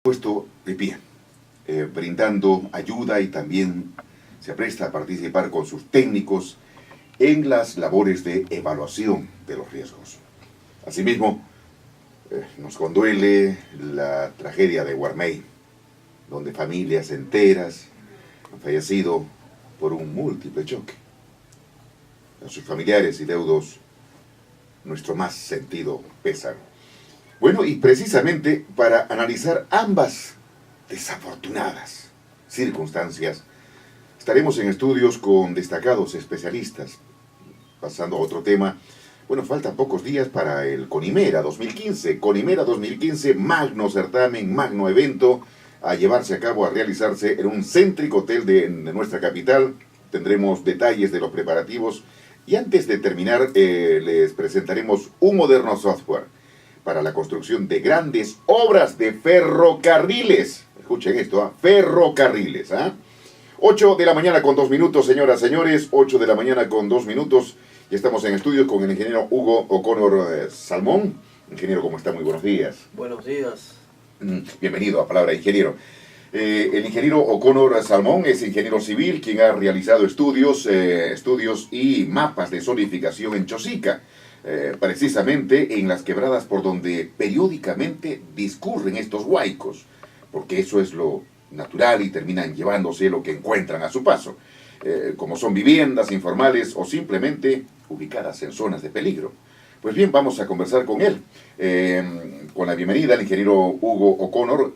Puesto de pie, brindando ayuda y también se presta a participar con sus técnicos en las labores de evaluación de los riesgos. Asimismo, nos conduele la tragedia de Guarmey, donde familias enteras han fallecido por un múltiple choque. A sus familiares y deudos, nuestro más sentido pésame. Bueno, y precisamente para analizar ambas desafortunadas circunstancias, estaremos en estudios con destacados especialistas. Pasando a otro tema, bueno, faltan pocos días para el Conimera 2015. Conimera 2015, magno certamen, magno evento, a llevarse a cabo, a realizarse en un céntrico hotel de nuestra capital. Tendremos detalles de los preparativos y antes de terminar les presentaremos un moderno software para la construcción de grandes obras de ferrocarriles. Escuchen esto, ferrocarriles. 8 de la mañana con 2 minutos, señoras, señores, 8 de la mañana con 2 minutos. Ya estamos en estudios con el ingeniero Hugo O'Connor Salmón. Ingeniero, ¿cómo está? Muy buenos días. Buenos días. Bienvenido a Palabra Ingeniero. El ingeniero O'Connor Salmón es ingeniero civil, quien ha realizado estudios y mapas de zonificación en Chosica, precisamente en las quebradas por donde periódicamente discurren estos huaicos, porque eso es lo natural y terminan llevándose lo que encuentran a su paso, como son viviendas informales o simplemente ubicadas en zonas de peligro. Pues bien, vamos a conversar con él. Con la bienvenida al ingeniero Hugo O'Connor,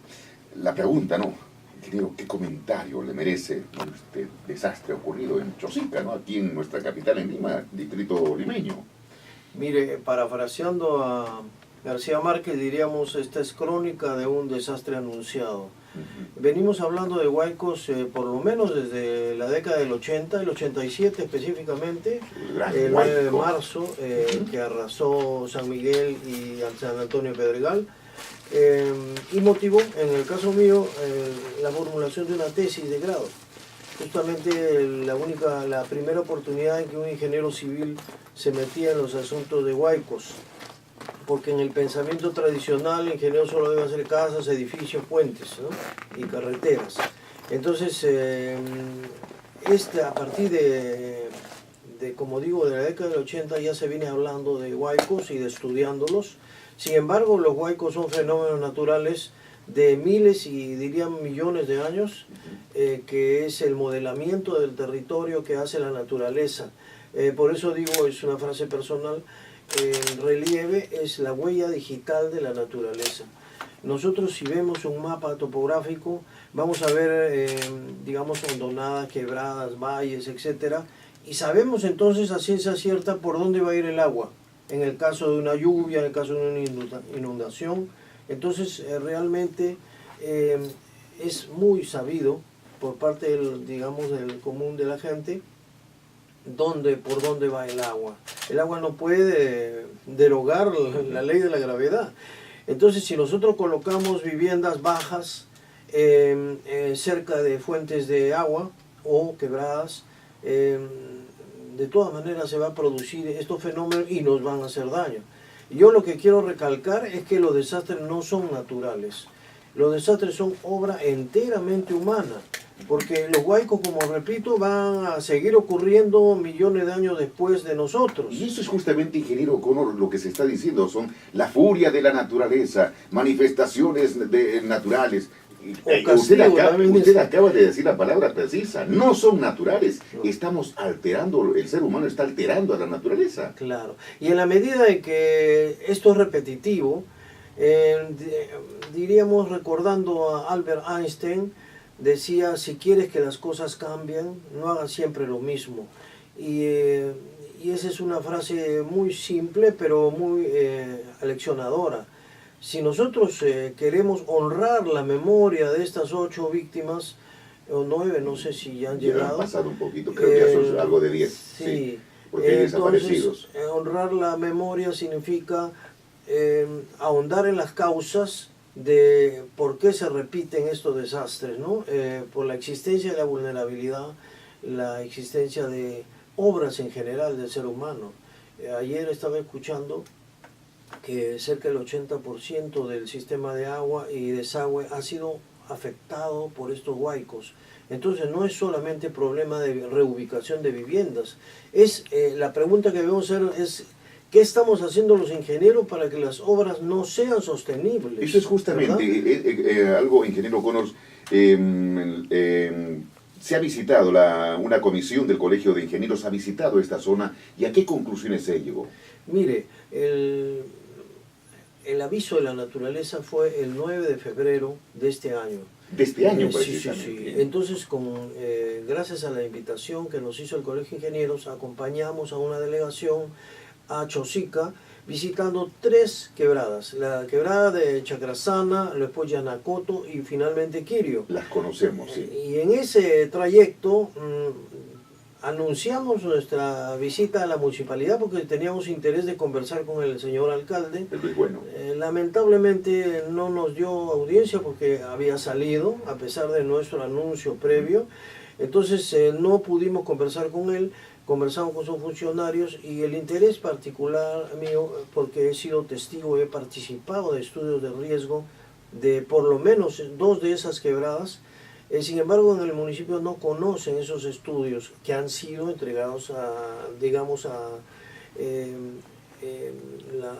la pregunta, ¿no? Ingeniero, ¿qué comentario le merece este desastre ocurrido en Chosica, ¿no? Aquí en nuestra capital, en Lima, distrito limeño? Mire, parafraseando a García Márquez, diríamos, esta es crónica de un desastre anunciado. Venimos hablando de huaicos por lo menos desde la década del 80, el 87 específicamente, el 9 de marzo, que arrasó San Miguel y San Antonio Pedregal, y motivó, en el caso mío, la formulación de una tesis de grado. Justamente la primera oportunidad en que un ingeniero civil se metía en los asuntos de huaicos, porque en el pensamiento tradicional el ingeniero solo debe hacer casas, edificios, puentes, ¿no? Y carreteras. Entonces, a partir de, como digo, de la década del 80 ya se viene hablando de huaicos y de estudiándolos. Sin embargo, los huaicos son fenómenos naturales de miles y dirían millones de años, que es el modelamiento del territorio que hace la naturaleza. Por eso digo, es una frase personal, el relieve es la huella digital de la naturaleza. Nosotros, si vemos un mapa topográfico, vamos a ver, digamos, hondonadas, quebradas, valles, etcétera, y sabemos entonces a ciencia cierta por dónde va a ir el agua, en el caso de una lluvia, en el caso de una inundación. Entonces, realmente es muy sabido por parte del, digamos, del común de la gente, por dónde va el agua. El agua no puede derogar la ley de la gravedad. Entonces, si nosotros colocamos viviendas bajas cerca de fuentes de agua o quebradas, de todas maneras se va a producir estos fenómenos y nos van a hacer daño. Yo lo que quiero recalcar es que los desastres no son naturales. Los desastres son obra enteramente humana, porque los huaicos, como repito, van a seguir ocurriendo millones de años después de nosotros. Y eso es justamente, ingeniero O'Connor, lo que se está diciendo, son la furia de la naturaleza, manifestaciones naturales. Usted acaba de decir la palabra precisa, no son naturales, no. Estamos alterando, el ser humano está alterando a la naturaleza. Claro, y en la medida en que esto es repetitivo, diríamos, recordando a Albert Einstein, decía, si quieres que las cosas cambien, no hagas siempre lo mismo. Y esa es una frase muy simple, pero muy aleccionadora. Si nosotros queremos honrar la memoria de estas 8 víctimas, o 9, no sé si ya han llegado. Han pasado un poquito, creo que ya son algo de 10. Sí, porque hay desaparecidos. Honrar la memoria significa ahondar en las causas de por qué se repiten estos desastres, ¿no? Por la existencia de la vulnerabilidad, la existencia de obras en general del ser humano. Ayer estaba escuchando que cerca del 80% del sistema de agua y desagüe ha sido afectado por estos huaicos. Entonces no es solamente problema de reubicación de viviendas, es la pregunta que debemos hacer es ¿qué estamos haciendo los ingenieros para que las obras no sean sostenibles? Eso es justamente algo, ingeniero Connors, se ha visitado, una comisión del Colegio de Ingenieros ha visitado esta zona, ¿y a qué conclusiones se llegó? Mire, el aviso de la naturaleza fue el 9 de febrero de este año. De este año, precisamente. Sí. Entonces, gracias a la invitación que nos hizo el Colegio de Ingenieros, acompañamos a una delegación a Chosica, visitando 3 quebradas. La quebrada de Chacrasana, después Yanacoto y finalmente Quirio. Las conocemos, sí. Y en ese trayecto anunciamos nuestra visita a la municipalidad porque teníamos interés de conversar con el señor alcalde. Es bueno. Lamentablemente no nos dio audiencia porque había salido, a pesar de nuestro anuncio previo. Entonces no pudimos conversar con él, conversamos con sus funcionarios y el interés particular mío, porque he sido testigo, he participado de estudios de riesgo de por lo menos 2 de esas quebradas. Sin embargo, en el municipio no conocen esos estudios que han sido entregados a, digamos, a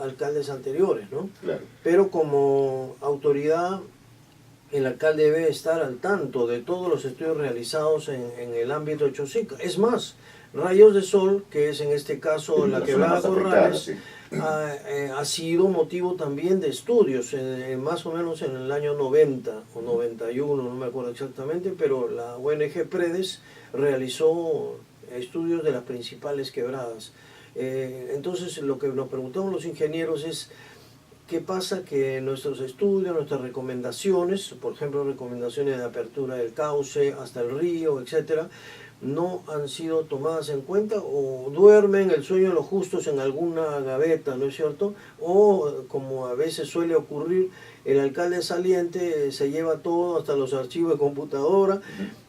alcaldes anteriores, ¿no? Claro. Pero como autoridad, el alcalde debe estar al tanto de todos los estudios realizados en el ámbito de Chosica. Es más, Rayos de Sol, que es en este caso la quebrada Corrales, sí, ha sido motivo también de estudios, más o menos en el año 90 o 91, no me acuerdo exactamente, pero la ONG Predes realizó estudios de las principales quebradas. Entonces lo que nos preguntamos los ingenieros es ¿qué pasa? Que nuestros estudios, nuestras recomendaciones, por ejemplo recomendaciones de apertura del cauce hasta el río, etcétera, no han sido tomadas en cuenta o duermen el sueño de los justos en alguna gaveta, ¿no es cierto? O como a veces suele ocurrir, el alcalde saliente se lleva todo, hasta los archivos de computadora.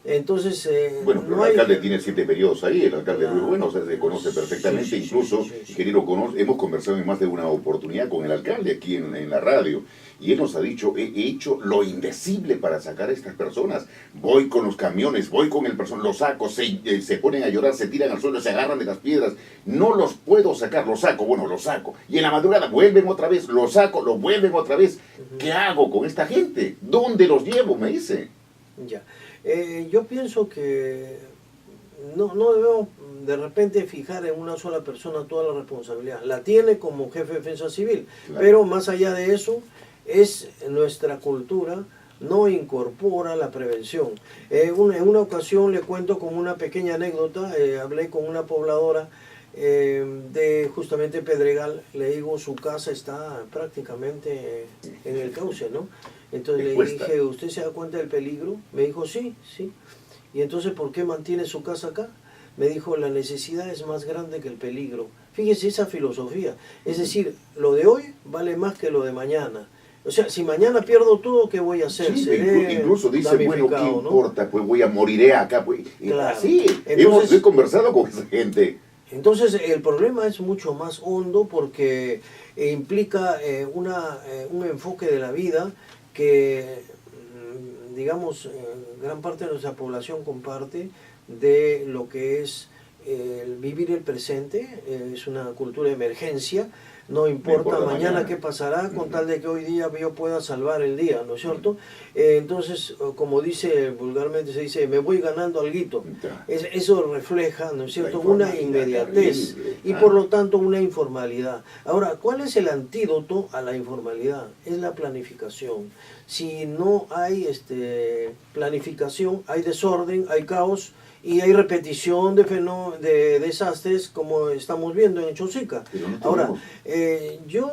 Entonces, bueno, pero no el alcalde hay... tiene 7 periodos ahí, el alcalde es muy bueno, o sea, se conoce perfectamente, sí, incluso, ingeniero, hemos conversado en más de una oportunidad con el alcalde aquí en la radio, y él nos ha dicho, he hecho lo indecible para sacar a estas personas, voy con los camiones, voy con el personal, los saco, se ponen a llorar, se tiran al suelo, se agarran de las piedras, no los puedo sacar, los saco, bueno, los saco, y en la madrugada vuelven otra vez, los saco, los vuelven otra vez. ¿Qué hago con esta gente? ¿Dónde los llevo? Me dice. Ya. Yo pienso que no debemos de repente fijar en una sola persona toda la responsabilidad. La tiene como jefe de defensa civil, claro, pero más allá de eso, es nuestra cultura, no incorpora la prevención. En una ocasión le cuento como una pequeña anécdota, hablé con una pobladora de justamente Pedregal, le digo, su casa está prácticamente en el cauce, ¿no? Entonces le dije, ¿usted se da cuenta del peligro? Me dijo, sí. Y entonces, ¿por qué mantiene su casa acá? Me dijo, la necesidad es más grande que el peligro. Fíjese esa filosofía. Es decir, lo de hoy vale más que lo de mañana. O sea, si mañana pierdo todo, ¿qué voy a hacer? Sí, incluso dice, bueno, ¿qué importa? ¿No? Pues moriré acá. Pues. Claro. Así, he conversado con esa gente. Entonces, el problema es mucho más hondo porque implica un enfoque de la vida que, digamos, gran parte de nuestra población comparte, de lo que es vivir el presente. Es una cultura de emergencia. No importa mañana qué pasará, con tal de que hoy día yo pueda salvar el día, ¿no es cierto? Entonces, como dice vulgarmente, se dice, me voy ganando alguito. Eso refleja, ¿no es cierto?, una inmediatez y por lo tanto una informalidad. Ahora, ¿cuál es el antídoto a la informalidad? Es la planificación. Si no hay planificación, hay desorden, hay caos, y hay repetición de desastres como estamos viendo en Chosica. Ahora, yo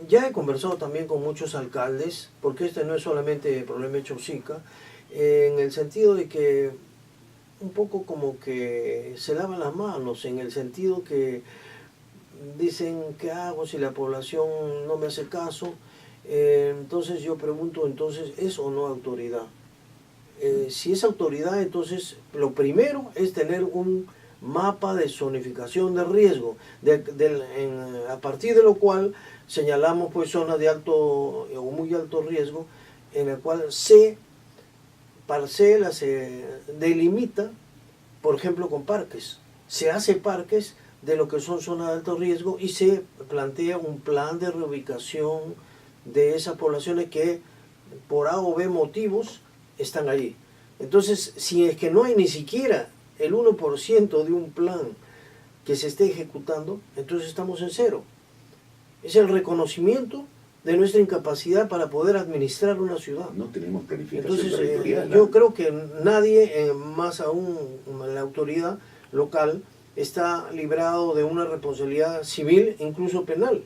ya he conversado también con muchos alcaldes, porque este no es solamente problema de Chosica, en el sentido de que un poco como que se lavan las manos, en el sentido que dicen, ¿qué hago si la población no me hace caso? Entonces yo pregunto, entonces, ¿es o no autoridad? Si es autoridad, entonces lo primero es tener un mapa de zonificación de riesgo, a partir de lo cual señalamos pues zonas de alto o muy alto riesgo, en el cual se parcela, se delimita, por ejemplo, con parques. Se hace parques de lo que son zonas de alto riesgo y se plantea un plan de reubicación de esas poblaciones que por A o B motivos están ahí. Entonces, si es que no hay ni siquiera el 1% de un plan que se esté ejecutando, entonces estamos en cero. Es el reconocimiento de nuestra incapacidad para poder administrar una ciudad. No tenemos planificación Entonces, territorial. yo creo que nadie, más aún la autoridad local, está librado de una responsabilidad civil, incluso penal.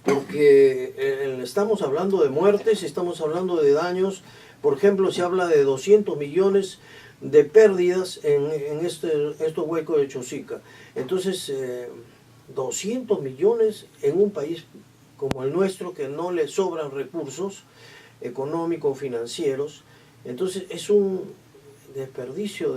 Porque estamos hablando de muertes, estamos hablando de daños. Por ejemplo, se habla de 200 millones de pérdidas en estos huecos de Chosica. Entonces, 200 millones en un país como el nuestro, que no le sobran recursos económicos, financieros. Entonces, es un desperdicio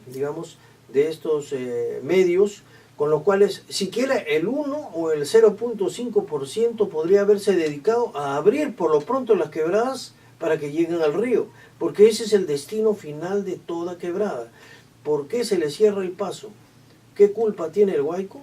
digamos, de estos medios, con los cuales siquiera el 1 o el 0.5% podría haberse dedicado a abrir por lo pronto las quebradas para que lleguen al río, porque ese es el destino final de toda quebrada. ¿Por qué se le cierra el paso? ¿Qué culpa tiene el Guayco?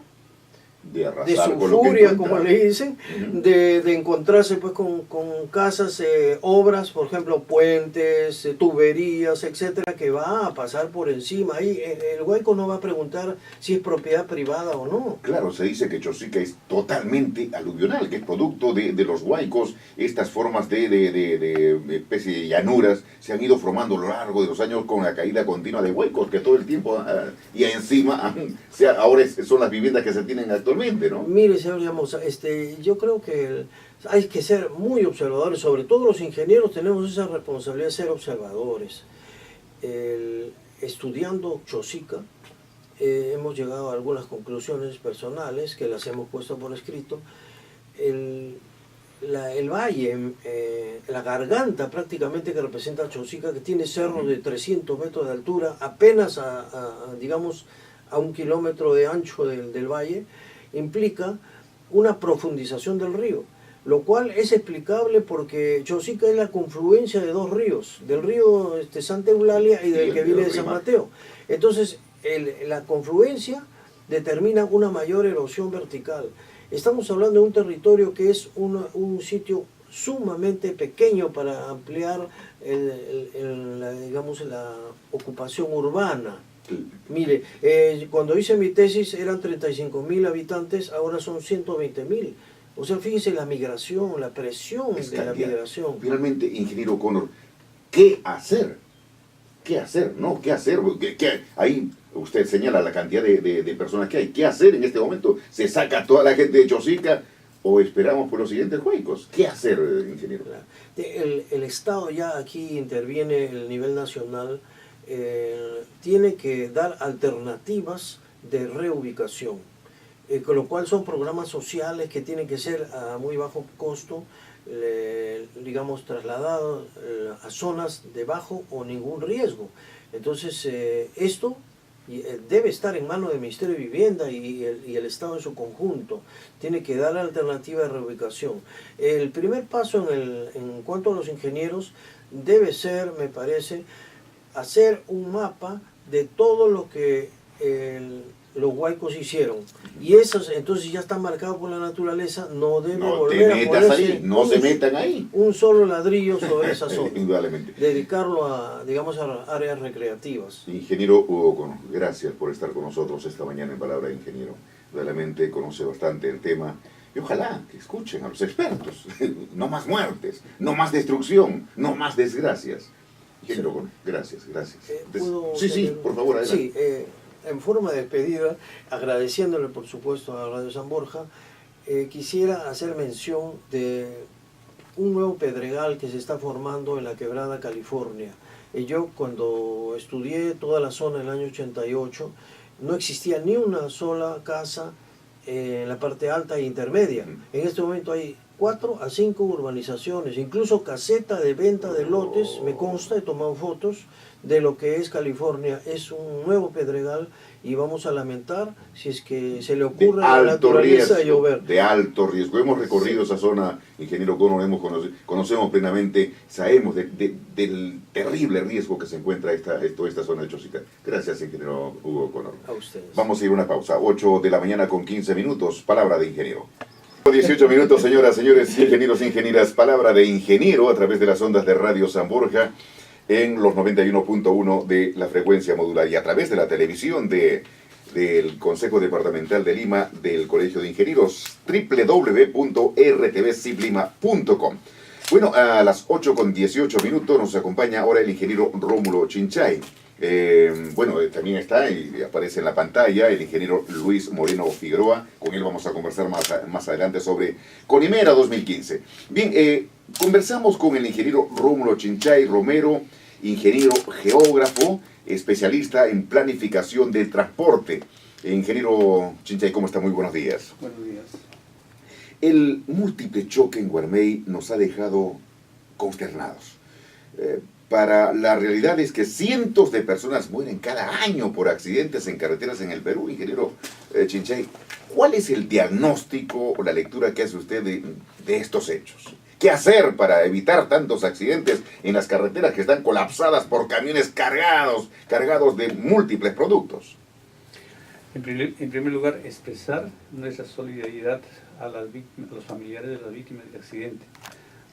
De arrasar De su con lo que furia, encuentra. como le dicen, de encontrarse pues con casas, obras, por ejemplo, puentes, tuberías, etcétera, que va a pasar por encima. Ahí el Guayco no va a preguntar si es propiedad privada o no. Claro, se dice que Chosica es totalmente aluvional, que es producto de los huaicos. Estas formas de especie de llanuras se han ido formando a lo largo de los años con la caída continua de huaicos, que todo el tiempo, y encima, ahora son las viviendas que se tienen actualmente, ¿no? Mire, señor Llamosa, yo creo que hay que ser muy observadores, sobre todo los ingenieros tenemos esa responsabilidad de ser observadores. Estudiando Chosica, hemos llegado a algunas conclusiones personales que las hemos puesto por escrito. El valle, la garganta prácticamente que representa Chosica, que tiene cerros de 300 metros de altura, apenas digamos, a 1 kilómetro de ancho del valle, implica una profundización del río, lo cual es explicable porque Chosica es la confluencia de dos ríos, del río Santa Eulalia y del que viene de San Mateo. Entonces, la confluencia determina una mayor erosión vertical. Estamos hablando de un territorio que es un sitio sumamente pequeño para ampliar digamos, la ocupación urbana. Mire, cuando hice mi tesis eran 35.000 habitantes, ahora son 120.000. O sea, fíjense la migración, la presión de la migración. Finalmente, ingeniero Connor, ¿qué hacer? ¿Qué hacer? ¿No? ¿Qué hacer? Ahí usted señala la cantidad de personas que hay. ¿Qué hacer en este momento? ¿Se saca toda la gente de Chosica o esperamos por los siguientes huecos? ¿Qué hacer, ingeniero? El Estado ya aquí interviene, el nivel nacional, tiene que dar alternativas de reubicación, con lo cual son programas sociales que tienen que ser a muy bajo costo, digamos, trasladados a zonas de bajo o ningún riesgo. Entonces, esto debe estar en manos del Ministerio de Vivienda y el Estado en su conjunto. Tiene que dar alternativa de reubicación. El primer paso en cuanto a los ingenieros debe ser, me parece, hacer un mapa de todo lo que los huaicos hicieron. Y esos entonces ya están marcados por la naturaleza, no debe volver a ponerse ahí, no se metan ahí. Un solo ladrillo sobre esa zona. Indudablemente. Dedicarlo a, digamos, a áreas recreativas. Ingeniero Hugo Connor, gracias por estar con nosotros esta mañana en Palabra de Ingeniero. Realmente conoce bastante el tema. Y ojalá que escuchen a los expertos. No más muertes, no más destrucción, no más desgracias. Ingeniero Connor, gracias. Sí, por favor, adelante. Sí, en forma de despedida, agradeciéndole por supuesto a Radio San Borja, quisiera hacer mención de un nuevo pedregal que se está formando en la Quebrada California. Yo cuando estudié toda la zona en el año 88, no existía ni una sola casa en la parte alta e intermedia. En este momento hay 4 a 5 urbanizaciones, incluso caseta de venta de lotes, me consta, he tomado fotos de lo que es California, es un nuevo pedregal y vamos a lamentar si es que se le ocurre a la naturaleza llover. De alto riesgo. Hemos recorrido esa zona, ingeniero Connor, conocemos plenamente, sabemos del terrible riesgo que se encuentra esta zona de Chosica. Gracias, ingeniero Hugo Connor. A ustedes. Vamos a ir a una pausa, 8 de la mañana con 15 minutos, palabra de ingeniero. 18 minutos, señoras, señores, ingenieros, ingenieras, palabra de ingeniero a través de las ondas de Radio San Borja en los 91.1 de la frecuencia modular y a través de la televisión del Consejo Departamental de Lima del Colegio de Ingenieros, www.rtvciplima.com. Bueno, a las 8 con 18 minutos nos acompaña ahora el ingeniero Rómulo Chinchay. También está y aparece en la pantalla el ingeniero Luis Moreno Figueroa. Con él vamos a conversar más adelante sobre Conimera 2015. Bien, conversamos con el ingeniero Rómulo Chinchay Romero, ingeniero geógrafo, especialista en planificación del transporte. Ingeniero Chinchay, ¿cómo está? Muy buenos días. Buenos días. El múltiple choque en Guarmey nos ha dejado consternados. Para la realidad es que cientos de personas mueren cada año por accidentes en carreteras en el Perú. Ingeniero Chinchay, ¿cuál es el diagnóstico o la lectura que hace usted de estos hechos? ¿Qué hacer para evitar tantos accidentes en las carreteras que están colapsadas por camiones cargados de múltiples productos? En primer lugar, expresar nuestra solidaridad a los familiares de las víctimas del accidente.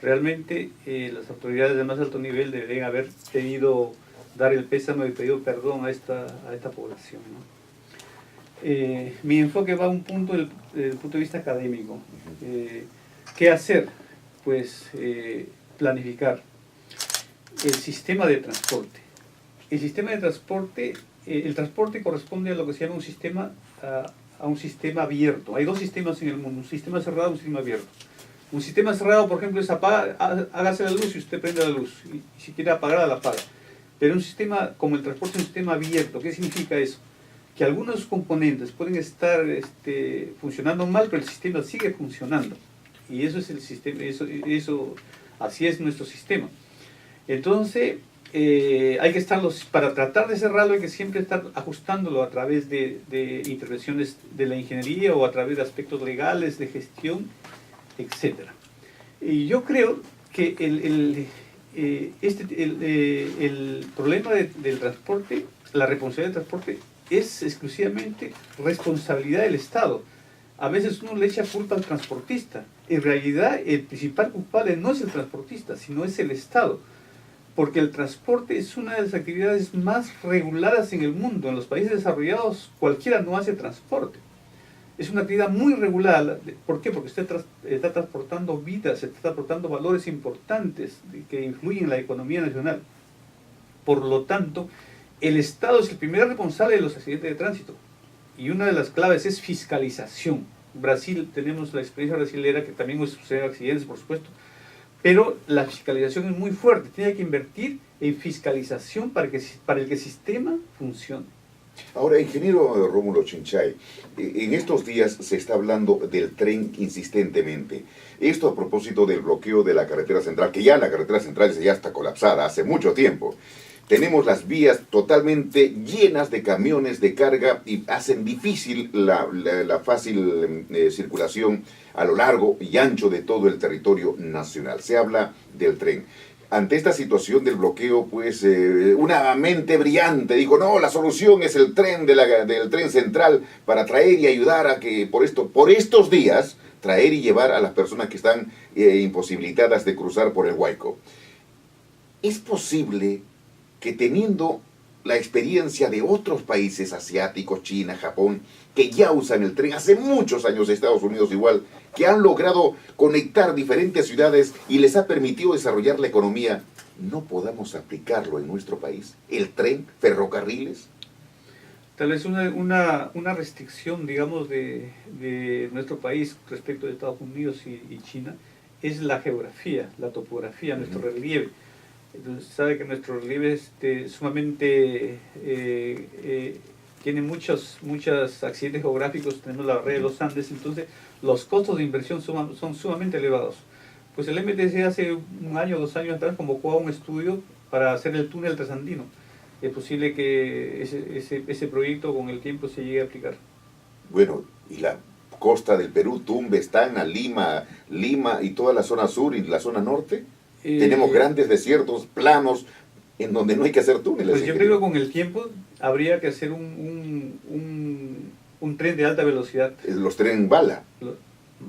Realmente las autoridades de más alto nivel deberían haber pedido dar el pésame y pedido perdón a esta población, ¿no? Mi enfoque va a un punto desde el punto de vista académico. ¿Qué hacer? Pues planificar el sistema de transporte. El sistema de transporte, el transporte corresponde a lo que se llama un sistema, a un sistema abierto. Hay dos sistemas en el mundo, un sistema cerrado y un sistema abierto. Un sistema cerrado, por ejemplo, es hágase la luz y usted prende la luz. Y si quiere apagarla, la apaga. Pero un sistema como el transporte es un sistema abierto. ¿Qué significa eso? Que algunos componentes pueden estar funcionando mal, pero el sistema sigue funcionando. Y eso es el sistema, así es nuestro sistema. Entonces, hay que para tratar de cerrarlo, hay que siempre estar ajustándolo a través de intervenciones de la ingeniería o a través de aspectos legales, de gestión, etc. Y yo creo que el problema del transporte, la responsabilidad del transporte, es exclusivamente responsabilidad del Estado. A veces uno le echa culpa al transportista. En realidad, el principal culpable no es el transportista, sino es el Estado. Porque el transporte es una de las actividades más reguladas en el mundo. En los países desarrollados, cualquiera no hace transporte. Es una actividad muy regulada. ¿Por qué? Porque usted está transportando vidas, está transportando valores importantes que influyen en la economía nacional. Por lo tanto, el Estado es el primer responsable de los accidentes de tránsito. Y una de las claves es fiscalización. Brasil, tenemos la experiencia brasilera, que también sucede accidentes, por supuesto, pero la fiscalización es muy fuerte. Tiene que invertir en fiscalización para que el sistema funcione. Ahora, ingeniero Rómulo Chinchay, en estos días se está hablando del tren insistentemente. Esto a propósito del bloqueo de la carretera central, que ya la carretera central ya está colapsada hace mucho tiempo. Tenemos las vías totalmente llenas de camiones de carga y hacen difícil la fácil circulación a lo largo y ancho de todo el territorio nacional. Se habla del tren. Ante esta situación del bloqueo, pues una mente brillante dijo, no, la solución es el tren del tren central para traer y ayudar a que por estos días, traer y llevar a las personas que están imposibilitadas de cruzar por el Huayco. ¿Es posible que teniendo la experiencia de otros países asiáticos, China, Japón, que ya usan el tren hace muchos años, Estados Unidos igual, que han logrado conectar diferentes ciudades y les ha permitido desarrollar la economía, no podamos aplicarlo en nuestro país? ¿El tren, ferrocarriles? Tal vez una restricción, digamos, de nuestro país respecto de Estados Unidos y China es la geografía, la topografía, nuestro relieve. Entonces, sabe que nuestro relieve es sumamente tiene muchos accidentes geográficos, tenemos la barrera de los Andes, entonces los costos de inversión son sumamente elevados. Pues el MTC hace un año o 2 años atrás convocó a un estudio para hacer el túnel trasandino. Es posible que ese proyecto con el tiempo se llegue a aplicar. Bueno, y la costa del Perú, Tumbes, Tacna, Lima y toda la zona sur y la zona norte, tenemos grandes desiertos planos en donde no hay que hacer túneles. Pues yo creo que con el tiempo habría que hacer un tren de alta velocidad. Los trenes bala.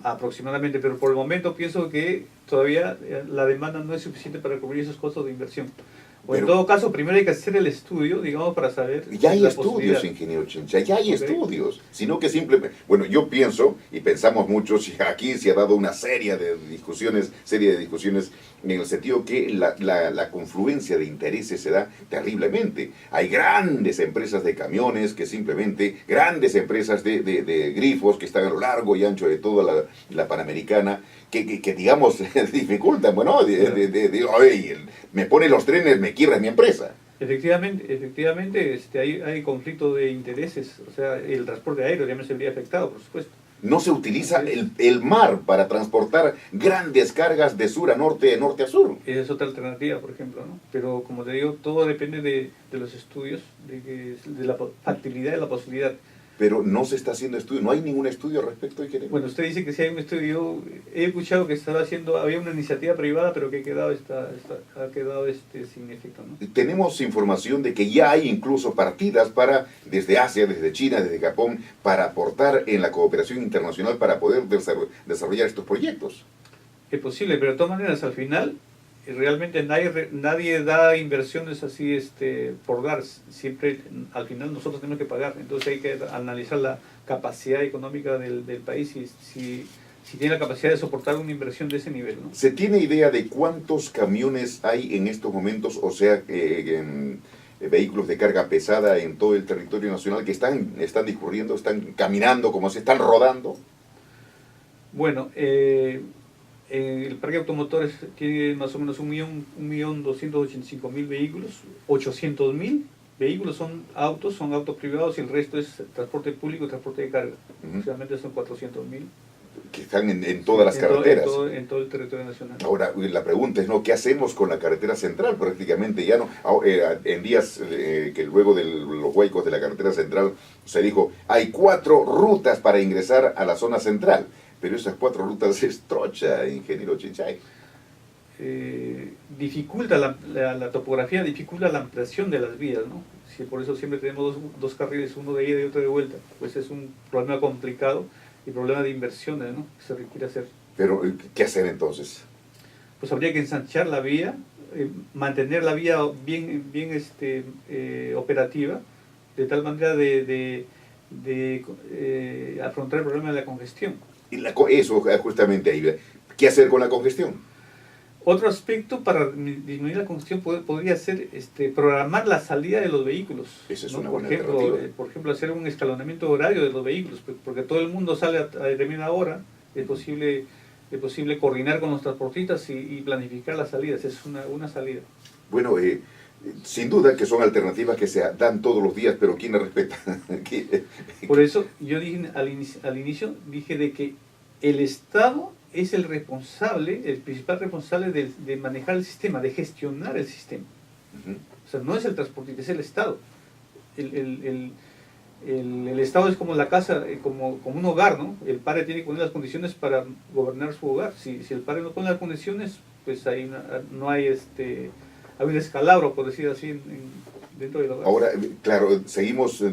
Aproximadamente, pero por el momento pienso que todavía la demanda no es suficiente para cubrir esos costos de inversión. O en todo caso, primero hay que hacer el estudio, digamos, para saber... Ya hay estudios, ingeniero Chincha, ya hay estudios, sino que simplemente... Bueno, yo pienso, y pensamos muchos, y aquí se ha dado una serie de discusiones en el sentido que la confluencia de intereses se da terriblemente. Hay grandes empresas de camiones que simplemente, grandes empresas de grifos que están a lo largo y ancho de toda la Panamericana, que digamos, dificultan, bueno, oye, me pone los trenes, me quiebra mi empresa. Efectivamente hay conflicto de intereses, o sea, el transporte aéreo ya me se vería afectado, por supuesto. No se utiliza el mar para transportar grandes cargas de sur a norte, de norte a sur. Esa es otra alternativa, por ejemplo, ¿no? Pero como te digo, todo depende de los estudios, de la factibilidad de la posibilidad. Pero no se está haciendo estudio, no hay ningún estudio al respecto, ingeniero. Bueno, usted dice que sí hay un estudio, he escuchado que había una iniciativa privada, pero que ha quedado sin efecto, ¿no? Tenemos información de que ya hay incluso partidas desde Asia, desde China, desde Japón, para aportar en la cooperación internacional para poder desarrollar estos proyectos. Es posible, pero de todas maneras, al final, realmente nadie da inversiones así por dar. Siempre, al final, nosotros tenemos que pagar. Entonces hay que analizar la capacidad económica del país y si tiene la capacidad de soportar una inversión de ese nivel, ¿no? ¿Se tiene idea de cuántos camiones hay en estos momentos, o sea, vehículos de carga pesada en todo el territorio nacional que están discurriendo, están caminando, como se están rodando? Bueno, el parque automotor tiene más o menos 1.285.000 vehículos, 800.000 vehículos son autos privados y el resto es transporte público y transporte de carga. Aproximadamente son 400.000. Que están en todas las carreteras. En todo el territorio nacional. Ahora, la pregunta es, ¿no? ¿Qué hacemos con la carretera central? Prácticamente ya no. En días que luego de los huecos de la carretera central se dijo, hay 4 rutas para ingresar a la zona central. Pero esas 4 rutas es trocha, ingeniero Chinchay. Dificulta la topografía, dificulta la ampliación de las vías, ¿no? Sí, por eso siempre tenemos dos carriles, uno de ida y otro de vuelta. Pues es un problema complicado y problema de inversiones, ¿no? Que se requiere hacer. Pero, ¿qué hacer entonces? Pues habría que ensanchar la vía, mantener la vía bien operativa, de tal manera de afrontar el problema de la congestión. Eso justamente ahí. ¿Qué hacer con la congestión? Otro aspecto para disminuir la congestión podría ser programar la salida de los vehículos. Esa es, ¿no? una buena alternativa. Por ejemplo, hacer un escalonamiento horario de los vehículos, porque todo el mundo sale a determinada hora. Es posible coordinar con los transportistas y planificar las salidas. Es una salida. Bueno, sin duda que son alternativas que se dan todos los días, pero ¿quién las respeta? Por eso yo dije al inicio dije de que el Estado es el principal responsable de manejar el sistema, de gestionar el sistema. O sea, no es el transportista, es el Estado. El Estado es como la casa, como un hogar, ¿no? El padre tiene que poner las condiciones para gobernar su hogar. Si el padre no pone las condiciones, pues ahí no hay hay un descalabro, por decir así, dentro del hogar. Ahora, claro, seguimos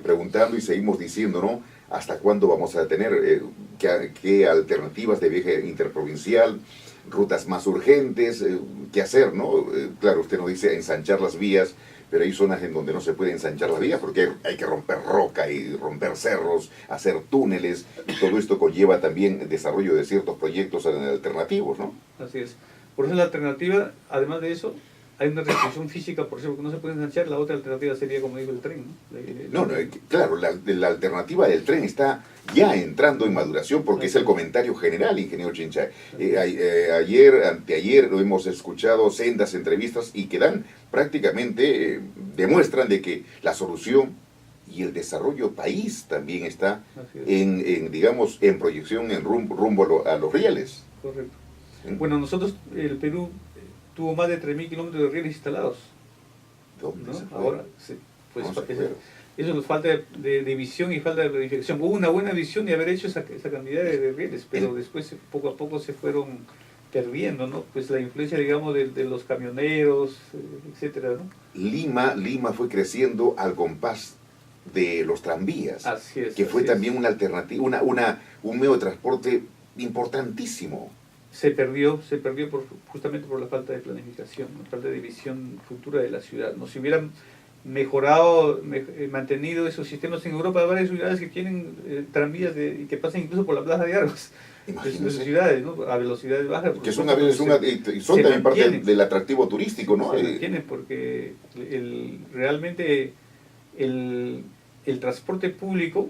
preguntando y seguimos diciendo, ¿no? ¿Hasta cuándo vamos a tener qué alternativas de viaje interprovincial, rutas más urgentes, qué hacer, ¿no? Claro, usted nos dice ensanchar las vías, pero hay zonas en donde no se puede ensanchar las vías porque hay que romper roca y romper cerros, hacer túneles, y todo esto conlleva también el desarrollo de ciertos proyectos alternativos, ¿no? Así es. Por eso la alternativa, además de eso, hay una restricción física, por ejemplo, que no se puede ensanchar. La otra alternativa sería, como dijo, el tren, ¿no? Claro, la alternativa del tren está ya entrando en maduración porque es el comentario general, ingeniero Chinchay. Anteayer hemos escuchado sendas entrevistas y que dan prácticamente, demuestran de que la solución y el desarrollo país también está Así es. digamos, en proyección en rumbo a los rieles. Correcto. ¿Mm? Bueno, nosotros, el Perú tuvo más de 3.000 kilómetros de rieles instalados, ¿Dónde ¿no? se fue? Ahora, pues No se eso, fue. eso nos falta de visión y falta de planificación. Hubo una buena visión de haber hecho esa cantidad de rieles, pero después poco a poco se fueron perdiendo, ¿no? Pues la influencia, digamos, de los camioneros, etcétera, ¿no? Lima fue creciendo al compás de los tranvías, Así es. que fue así es. también una alternativa, un medio de transporte importantísimo. Se perdió justamente por la falta de planificación, la falta de visión futura de la ciudad. ¿No? Si hubieran mejorado, mantenido esos sistemas en Europa, hay varias ciudades que tienen tranvías y que pasan incluso por la Plaza de Armas. De sus ciudades, ¿no? A velocidades bajas. Que son, a veces y son también parte del atractivo turístico, ¿no? Se mantienen porque realmente el transporte público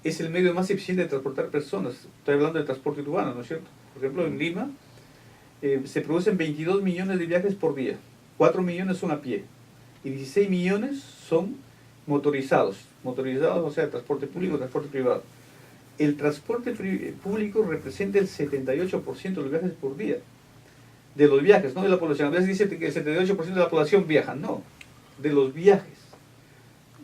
es el medio más eficiente de transportar personas. Estoy hablando de transporte urbano, ¿no es cierto? Por ejemplo, en Lima se producen 22 millones de viajes por día. 4 millones son a pie y 16 millones son motorizados. Motorizados, o sea, transporte público, transporte privado. El transporte público representa el 78% de los viajes por día. De los viajes, no de la población. A veces dice que el 78% de la población viaja. No, de los viajes.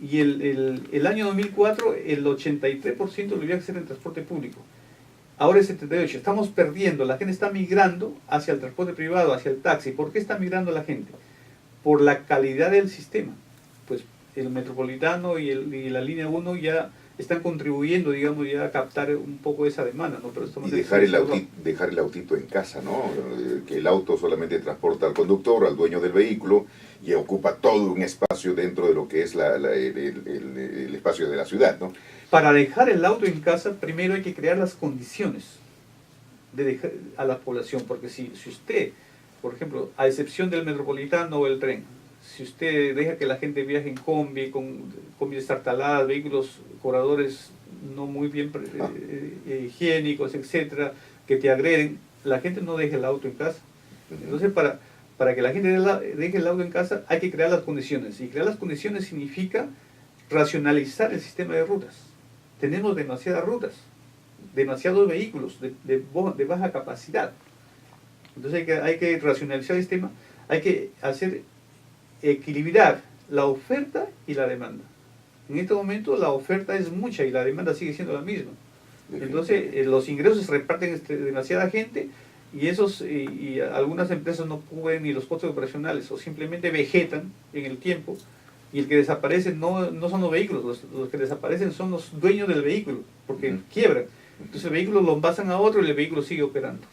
Y el año 2004, el 83% de los viajes eran en transporte público. Ahora es 78%. Estamos perdiendo. La gente está migrando hacia el transporte privado, hacia el taxi. ¿Por qué está migrando la gente? Por la calidad del sistema. Pues el Metropolitano y la línea 1 ya están contribuyendo, digamos, ya a captar un poco esa demanda, ¿no? Pero y dejar el autito en casa, ¿no? Que el auto solamente transporta al conductor, al dueño del vehículo, y ocupa todo un espacio dentro de lo que es el espacio de la ciudad, ¿no? Para dejar el auto en casa, primero hay que crear las condiciones de dejar a la población, porque si usted, por ejemplo, a excepción del Metropolitano o el tren, si usted deja que la gente viaje en combi, con combis destartaladas, vehículos cobradores no muy bien higiénicos, etcétera, que te agreden, la gente no deja el auto en casa. Entonces, para que la gente deje el auto en casa, hay que crear las condiciones. Y crear las condiciones significa racionalizar el sistema de rutas. Tenemos demasiadas rutas, demasiados vehículos de baja capacidad. Entonces hay que racionalizar el sistema, hay que equilibrar la oferta y la demanda. En este momento la oferta es mucha y la demanda sigue siendo la misma. Entonces los ingresos se reparten entre demasiada gente y algunas empresas no cubren ni los costos operacionales o simplemente vegetan en el tiempo, y el que desaparece no son los vehículos, los que desaparecen son los dueños del vehículo, porque quiebran. Entonces el vehículo lo envasan a otro y el vehículo sigue operando.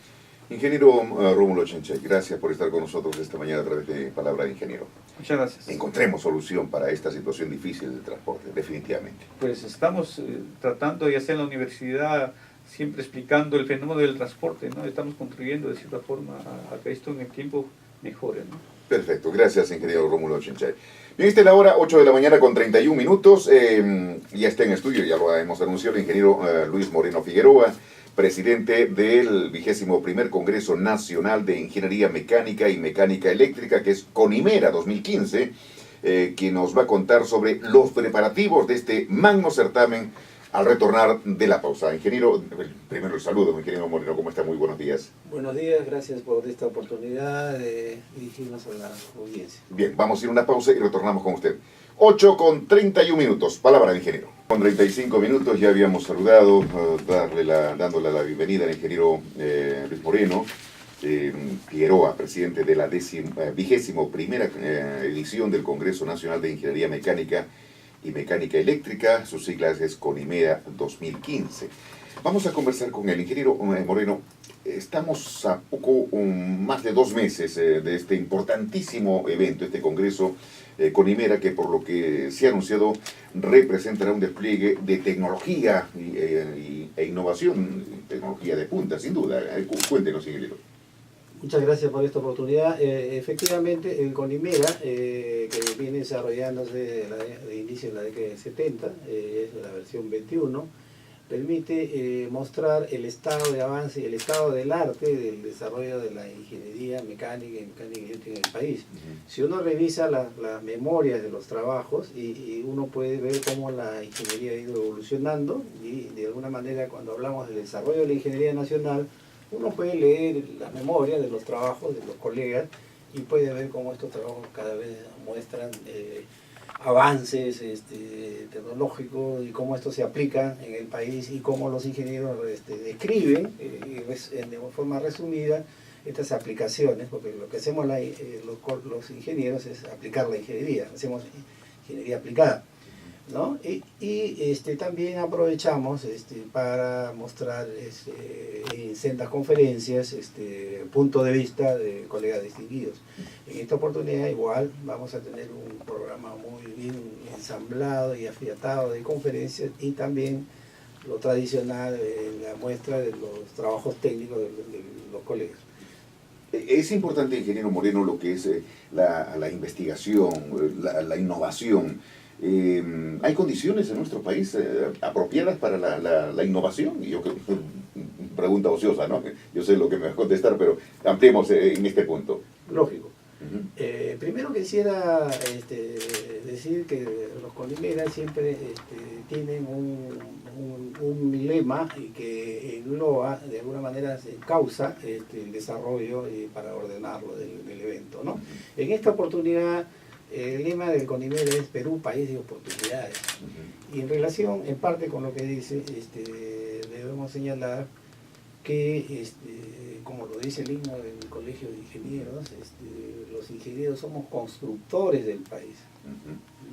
Ingeniero Rómulo Chenchay, gracias por estar con nosotros esta mañana a través de Palabra de Ingeniero. Muchas gracias. Encontremos solución para esta situación difícil del transporte, definitivamente. Pues estamos tratando, ya sea en la universidad, siempre explicando el fenómeno del transporte, ¿no? Estamos contribuyendo de cierta forma a que esto en el tiempo mejore, ¿no? Perfecto, gracias, ingeniero Rómulo Chenchay. Bien, esta es la hora, 8 de la mañana con 31 minutos. Ya está en estudio, ya lo hemos anunciado, el ingeniero Luis Moreno Figueroa, presidente del 21º Congreso Nacional de Ingeniería Mecánica y Mecánica Eléctrica, que es CONIMERA 2015, quien nos va a contar sobre los preparativos de este magno certamen al retornar de la pausa. Ingeniero, primero el saludo, ingeniero Moreno, ¿cómo está? Muy buenos días. Buenos días, gracias por esta oportunidad de dirigirnos a la audiencia. Bien, vamos a ir a una pausa y retornamos con usted. 8 con 31 minutos, palabra del ingeniero. Con 35 minutos ya habíamos saludado, dándole la bienvenida al ingeniero Luis Moreno Figueroa, presidente de la 21ª edición del Congreso Nacional de Ingeniería Mecánica y Mecánica Eléctrica, sus siglas es CONIMERA 2015. Vamos a conversar con el ingeniero Moreno. Estamos a poco más de 2 meses de este importantísimo evento, este Congreso CONIMERA, que por lo que se ha anunciado representará un despliegue de tecnología e innovación, tecnología de punta, sin duda. Cuéntenos, ingeniero. Muchas gracias por esta oportunidad. Efectivamente, el CONIMERA, que viene desarrollándose de inicio en la década de 70, es la versión 21, permite mostrar el estado de avance y el estado del arte del desarrollo de la ingeniería mecánica y mecánica eléctrica en el país. Si uno revisa las memorias de los trabajos y uno puede ver cómo la ingeniería ha ido evolucionando y de alguna manera cuando hablamos del desarrollo de la ingeniería nacional, uno puede leer la memoria de los trabajos de los colegas y puede ver cómo estos trabajos cada vez muestran avances tecnológicos y cómo esto se aplica en el país y cómo los ingenieros describen de forma resumida estas aplicaciones, porque lo que hacemos los ingenieros es aplicar la ingeniería, hacemos ingeniería aplicada, ¿no? Y también aprovechamos para mostrar en sendas conferencias punto de vista de colegas distinguidos. En esta oportunidad igual vamos a tener un programa muy bien ensamblado y afiatado de conferencias y también lo tradicional, la muestra de los trabajos técnicos de los colegas. Es importante, ingeniero Moreno, lo que es la investigación, la innovación. ¿Hay condiciones en nuestro país apropiadas para la innovación? Y yo creo, pregunta ociosa, ¿no? Yo sé lo que me va a contestar, pero ampliemos en este punto. Lógico. Primero quisiera decir que los colimeras siempre tienen un lema que engloba, de alguna manera causa el desarrollo para ordenarlo del evento, ¿no? En esta oportunidad el lema del CONIMERA es Perú, país de oportunidades. Y en relación, en parte con lo que dice, debemos señalar que, como lo dice el himno del Colegio de Ingenieros, los ingenieros somos constructores del país.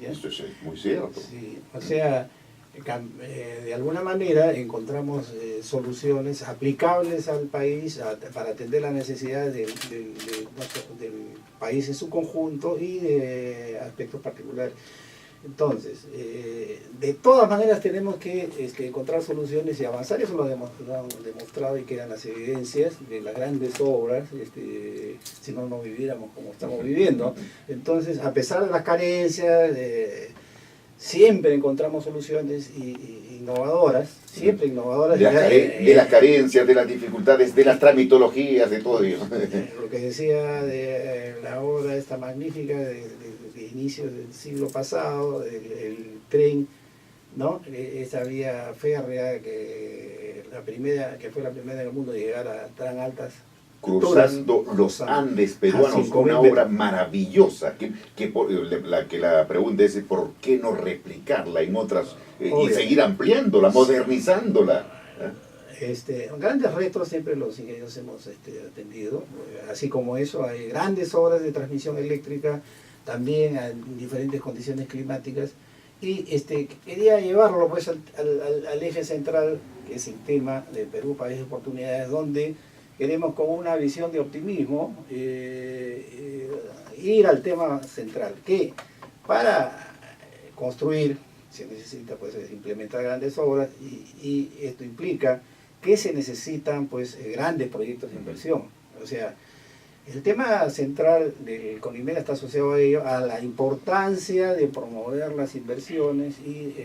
¿Ya? Esto es muy cierto. Sí, o sea, de alguna manera encontramos soluciones aplicables al país para atender las necesidades del país en su conjunto y de aspectos particulares. Entonces, de todas maneras tenemos que encontrar soluciones y avanzar, eso lo hemos demostrado y quedan las evidencias de las grandes obras, si no, no viviéramos como estamos viviendo. Entonces, a pesar de las carencias, siempre encontramos soluciones innovadoras, siempre innovadoras. De las carencias, de las dificultades, de las tramitologías, de todo ello. Lo que decía de la obra esta magnífica de inicios del siglo pasado, el tren, ¿no? Esa vía férrea que fue la primera en el mundo de llegar a tan altas cruzando los Andes peruanos, una obra maravillosa, la pregunta es ¿por qué no replicarla en otras y seguir ampliándola, modernizándola? Grandes retos siempre los ingenieros hemos atendido, así como eso hay grandes obras de transmisión eléctrica, también en diferentes condiciones climáticas, y quería llevarlo pues al eje central, que es el tema de Perú, país de oportunidades, donde queremos con una visión de optimismo ir al tema central, que para construir se necesita pues implementar grandes obras y esto implica que se necesitan pues grandes proyectos de inversión. O sea, el tema central del CONIMERA está asociado a ello, a la importancia de promover las inversiones y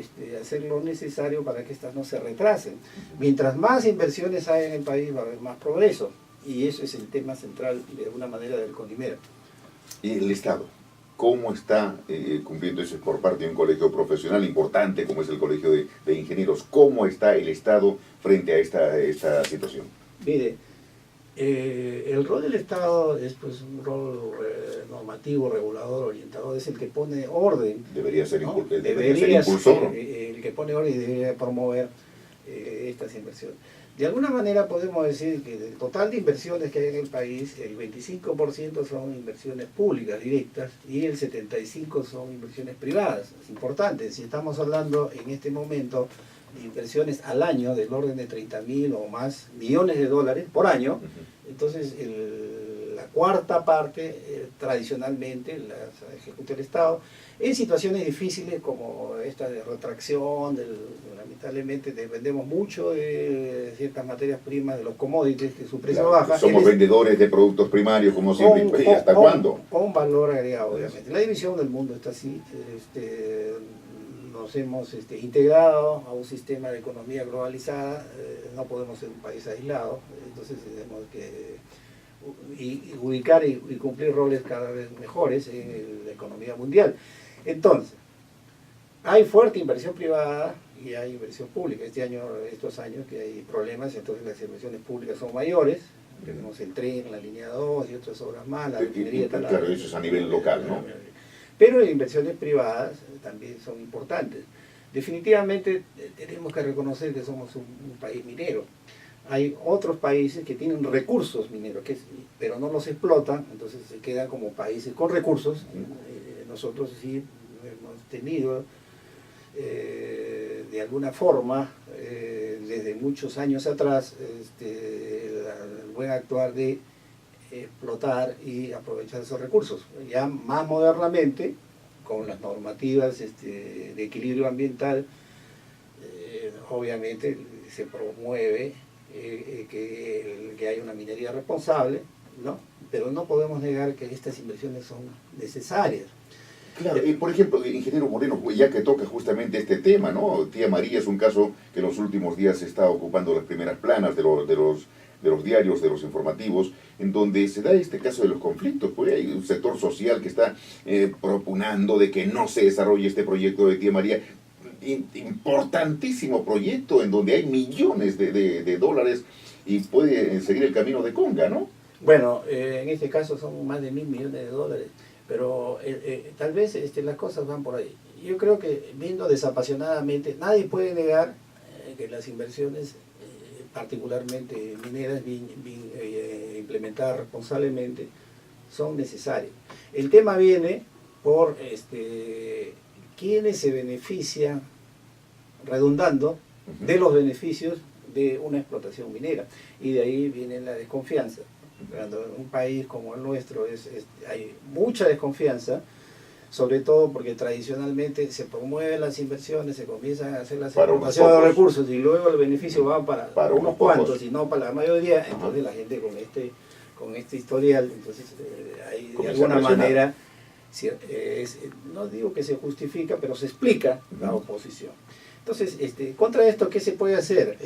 hacer lo necesario para que estas no se retrasen. Mientras más inversiones hay en el país va a haber más progreso, y eso es el tema central de alguna manera del CONIMERA. ¿Y el Estado? ¿Cómo está cumpliendo eso por parte de un colegio profesional importante como es el Colegio de Ingenieros? ¿Cómo está el Estado frente a esta situación? Mire, el rol del Estado es pues un rol normativo, regulador, orientador, es el que pone orden. Debería ser, ¿no? debería ser impulsor. El que pone orden y debería promover estas inversiones. De alguna manera podemos decir que del total de inversiones que hay en el país, el 25% son inversiones públicas directas y el 75% son inversiones privadas. Es importante, si estamos hablando en este momento de inversiones al año del orden de 30.000 o más millones de dólares por año, entonces la cuarta parte tradicionalmente las ejecuta el Estado en situaciones difíciles como esta de retracción, lamentablemente dependemos mucho de ciertas materias primas, de los commodities, que su precio baja. Somos vendedores de productos primarios, como siempre, ¿y hasta cuándo? Con valor agregado, obviamente. La división del mundo está así, nos hemos integrado a un sistema de economía globalizada, no podemos ser un país aislado, entonces tenemos que ubicar y cumplir roles cada vez mejores en la economía mundial. Entonces, hay fuerte inversión privada y hay inversión pública. Estos años que hay problemas, entonces las inversiones públicas son mayores. Tenemos el tren, la línea 2 y otras obras más, la refinería. Claro, eso es a nivel local, ¿no? Pero las inversiones privadas también son importantes. Definitivamente tenemos que reconocer que somos un país minero. Hay otros países que tienen recursos mineros, pero no los explotan, entonces se quedan como países con recursos. Nosotros sí hemos tenido, de alguna forma, desde muchos años atrás, el buen actuar de explotar y aprovechar esos recursos. Ya más modernamente, con las normativas de equilibrio ambiental, obviamente se promueve que hay una minería responsable, ¿no? Pero no podemos negar que estas inversiones son necesarias. Claro, y por ejemplo, ingeniero Moreno, ya que toca justamente este tema, ¿no? Tía María es un caso que en los últimos días está ocupando las primeras planas de los diarios, de los informativos, en donde se da este caso de los conflictos. Pues hay un sector social que está propugnando de que no se desarrolle este proyecto de Tía María, importantísimo proyecto en donde hay millones de dólares y puede seguir el camino de Conga, ¿no? Bueno, en este caso son más de $1.000 millones, pero tal vez las cosas van por ahí. Yo creo que, viendo desapasionadamente, nadie puede negar que las inversiones, particularmente mineras, implementadas responsablemente, son necesarias. El tema viene por quienes se benefician, redundando, de los beneficios de una explotación minera. Y de ahí viene la desconfianza. Cuando en un país como el nuestro hay mucha desconfianza, sobre todo porque tradicionalmente se promueven las inversiones, se comienzan a hacer las explotaciones de recursos y luego el beneficio va para unos cuantos y no para la mayoría. Entonces la gente con este historial, entonces hay de alguna manera, no digo que se justifica, pero se explica la oposición. Entonces, contra esto, ¿qué se puede hacer?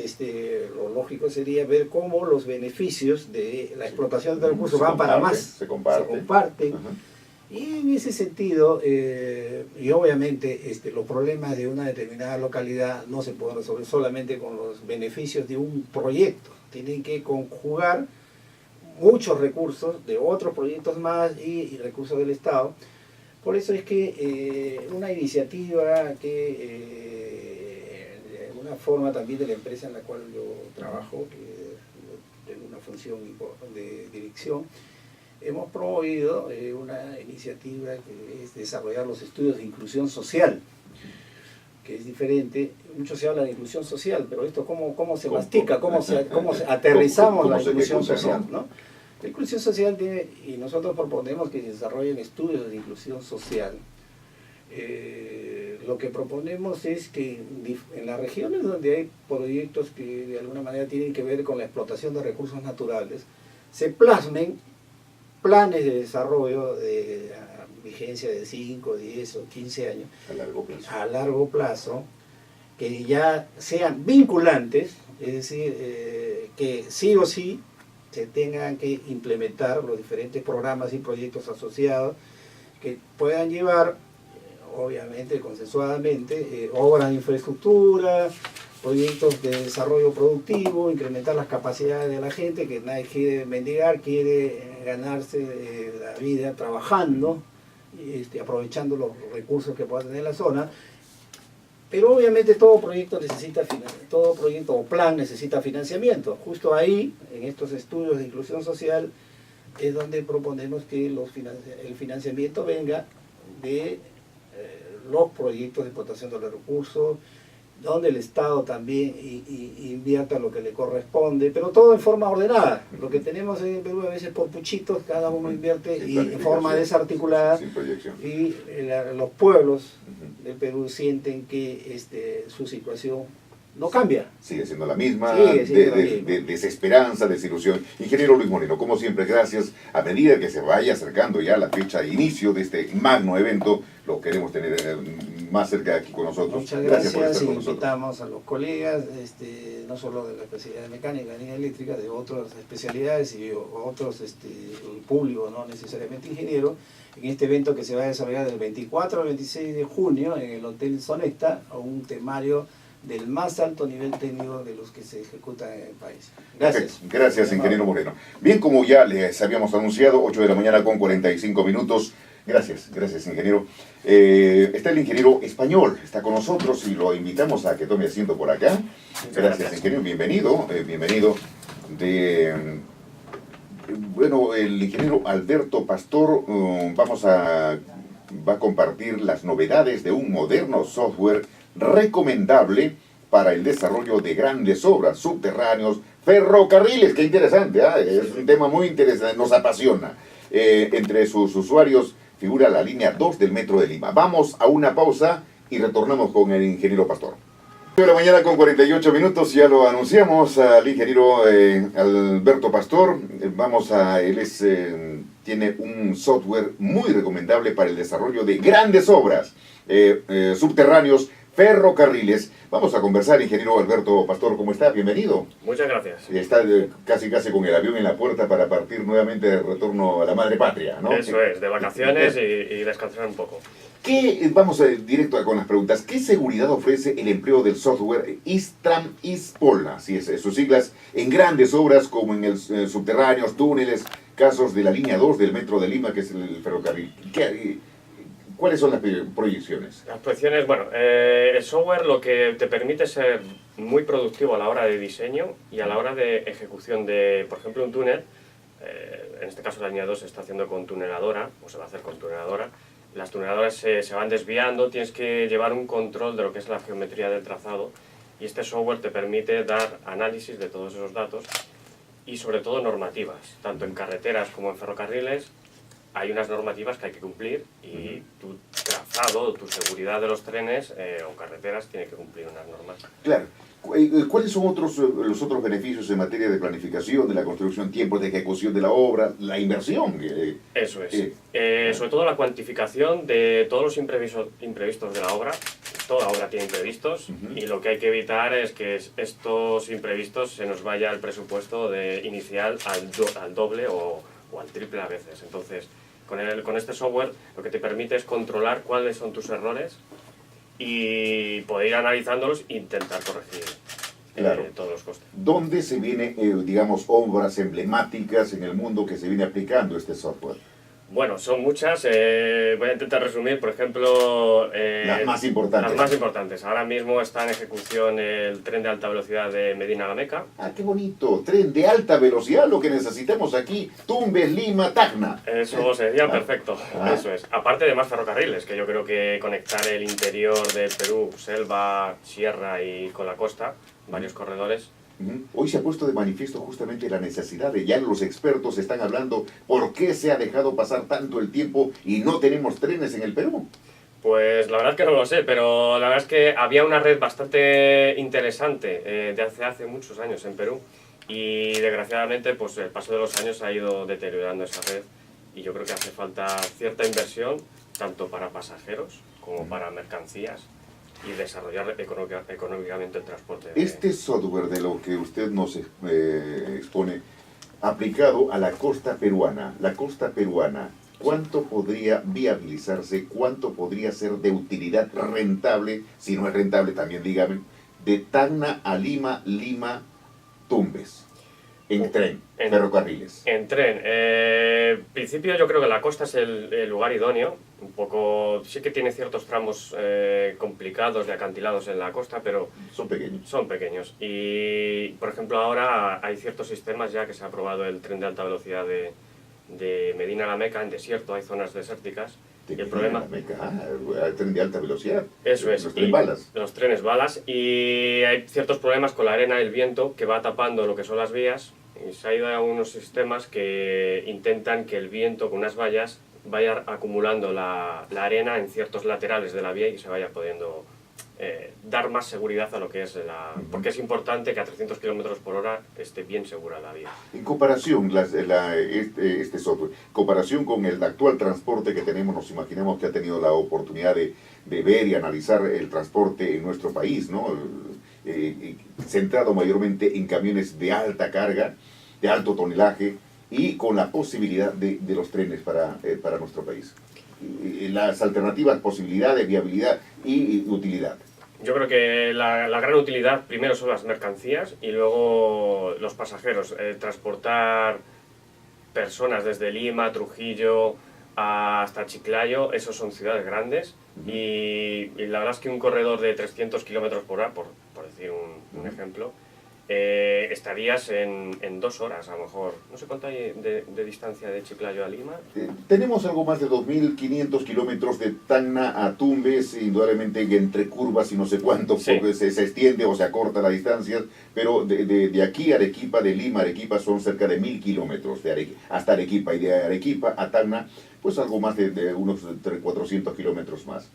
Lo lógico sería ver cómo los beneficios de la explotación de recursos van para más. Se comparten. Y en ese sentido, y obviamente los problemas de una determinada localidad no se pueden resolver solamente con los beneficios de un proyecto. Tienen que conjugar muchos recursos de otros proyectos más y recursos del Estado. Por eso es que una iniciativa que de alguna forma también de la empresa en la cual yo trabajo, que tengo una función de dirección, hemos promovido una iniciativa que es desarrollar los estudios de inclusión social, que es diferente. Mucho se habla de inclusión social, pero esto cómo se mastica, cómo aterrizamos la inclusión social, ¿no? La inclusión social tiene, y nosotros proponemos que se desarrollen estudios de inclusión social. Lo que proponemos es que en las regiones donde hay proyectos que de alguna manera tienen que ver con la explotación de recursos naturales, se plasmen planes de desarrollo de vigencia de 5, 10 o 15 años a largo plazo, que ya sean vinculantes, es decir, que sí o sí se tengan que implementar los diferentes programas y proyectos asociados que puedan llevar, obviamente consensuadamente, obras de infraestructura, proyectos de desarrollo productivo, incrementar las capacidades de la gente, que nadie quiere mendigar, quiere ganarse la vida trabajando, aprovechando los recursos que pueda tener la zona. Pero obviamente todo proyecto o plan necesita financiamiento. Justo ahí, en estos estudios de inclusión social, es donde proponemos que el financiamiento venga de los proyectos de explotación de los recursos, donde el Estado también invierta lo que le corresponde, pero todo en forma ordenada. Lo que tenemos en Perú a veces por puchitos, cada uno invierte en forma desarticulada, y los pueblos del Perú sienten que su situación no cambia. Sigue siendo la misma, de desesperanza, desilusión. Ingeniero Luis Moreno, como siempre, gracias. A medida que se vaya acercando ya la fecha de inicio de este magno evento, lo queremos tener más cerca de aquí con nosotros. Muchas por gracias estar y con nosotros. invitamos a los colegas, no solo de la especialidad de mecánica ni eléctrica, de otras especialidades y otros el público, no necesariamente ingeniero, en este evento que se va a desarrollar del 24 al 26 de junio en el Hotel Sonesta, un temario del más alto nivel técnico de los que se ejecutan en el país. Gracias. Perfecto. Gracias, ingeniero Moreno. Bien, como ya les habíamos anunciado, 8 de la mañana con 45 minutos. Gracias, ingeniero. Está el ingeniero español, está con nosotros y lo invitamos a que tome asiento por acá. Gracias, ingeniero, bienvenido. Bueno, el ingeniero Alberto Pastor va a compartir las novedades de un moderno software recomendable para el desarrollo de grandes obras, subterráneos, ferrocarriles. ¡Qué interesante! Es un tema muy interesante, nos apasiona. Entre sus usuarios figura la línea 2 del Metro de Lima. Vamos a una pausa y retornamos con el ingeniero Pastor. 9 de la mañana con 48 minutos, ya lo anunciamos al ingeniero Alberto Pastor. Él tiene un software muy recomendable para el desarrollo de grandes obras, subterráneos, ferrocarriles. Vamos a conversar, ingeniero Alberto Pastor, ¿cómo está? Bienvenido. Muchas gracias. Está casi con el avión en la puerta para partir nuevamente de retorno a la madre patria, ¿no? Eso es, de vacaciones y descansar un poco. Vamos directo con las preguntas. ¿Qué seguridad ofrece el empleo del software Istram Ispol, así es, sus siglas, en grandes obras como en subterráneos, túneles, casos de la línea 2 del Metro de Lima, que es el ferrocarril? ¿Cuáles son las proyecciones? Las proyecciones, bueno, el software lo que te permite ser muy productivo a la hora de diseño y a la hora de ejecución de, por ejemplo, un túnel. En este caso la línea 2 se está haciendo con tuneladora, o se va a hacer con tuneladora. Las tuneladoras se van desviando, tienes que llevar un control de lo que es la geometría del trazado y este software te permite dar análisis de todos esos datos y sobre todo normativas, tanto en carreteras como en ferrocarriles. Hay unas normativas que hay que cumplir y tu trazado, tu seguridad de los trenes o carreteras tiene que cumplir unas normas. Claro. ¿Cuáles son los otros beneficios en materia de planificación, de la construcción, tiempos de ejecución de la obra, la inversión? Eso es. Sobre todo la cuantificación de todos los imprevistos de la obra. Toda obra tiene imprevistos y lo que hay que evitar es que estos imprevistos se nos vaya el presupuesto inicial al doble o al triple a veces. Entonces, con este software lo que te permite es controlar cuáles son tus errores y poder ir analizándolos e intentar corregir todos los costes. ¿Dónde se vienen, digamos, obras emblemáticas en el mundo que se viene aplicando este software? Bueno, son muchas. Voy a intentar resumir, por ejemplo... las más importantes. Las más importantes. Ahora mismo está en ejecución el tren de alta velocidad de Medina a la Meca. ¡Ah, qué bonito! Tren de alta velocidad, lo que necesitamos aquí, Tumbes, Lima, Tacna. Eso sería perfecto, eso es. Aparte de más ferrocarriles, que yo creo que conectar el interior del Perú, selva, sierra y con la costa, varios corredores. Hoy se ha puesto de manifiesto justamente la necesidad de, ya los expertos están hablando, ¿por qué se ha dejado pasar tanto el tiempo y no tenemos trenes en el Perú? Pues la verdad es que no lo sé, pero la verdad es que había una red bastante interesante de hace muchos años en Perú y desgraciadamente pues el paso de los años ha ido deteriorando esa red y yo creo que hace falta cierta inversión tanto para pasajeros como para mercancías y desarrollar económicamente el transporte. Este software de lo que usted nos expone, aplicado a la costa peruana, ¿cuánto podría viabilizarse, cuánto podría ser de utilidad rentable, si no es rentable también dígame, de Tacna a Lima, Tumbes? En tren, ferrocarriles. En tren. En principio yo creo que la costa es el lugar idóneo. Un poco, sí que tiene ciertos tramos complicados de acantilados en la costa, pero... Son pequeños. Son pequeños. Y, por ejemplo, ahora hay ciertos sistemas ya que se ha aprobado el tren de alta velocidad de Medina a la Meca, en desierto, hay zonas desérticas. Y el problema... El tren de alta velocidad. Eso es. Los trenes balas. Los trenes balas. Y hay ciertos problemas con la arena y el viento que va tapando lo que son las vías. Y se ha ido a unos sistemas que intentan que el viento con unas vallas vaya acumulando la arena en ciertos laterales de la vía y se vaya pudiendo dar más seguridad a lo que es porque es importante que a 300 km por hora esté bien segura la vía. En comparación, este software, comparación con el actual transporte que tenemos, nos imaginamos que ha tenido la oportunidad de ver y analizar el transporte en nuestro país, ¿no? Centrado mayormente en camiones de alta carga, de alto tonelaje y con la posibilidad de los trenes para nuestro país. Las alternativas, posibilidades, viabilidad y utilidad. Yo creo que la gran utilidad primero son las mercancías y luego los pasajeros. Transportar personas desde Lima, Trujillo hasta Chiclayo, esos son ciudades grandes y la verdad es que un corredor de 300 km por hora, por decir un ejemplo, estarías en 2 horas a lo mejor. No sé cuánto hay de distancia de Chiclayo a Lima. Tenemos algo más de 2.500 kilómetros de Tacna a Tumbes, indudablemente entre curvas y no sé cuánto, Sí. porque se extiende o se acorta la distancia, pero de aquí a Arequipa, de Lima a Arequipa son cerca de 1.000 kilómetros hasta Arequipa, y de Arequipa a Tacna pues algo más de unos 400 kilómetros más.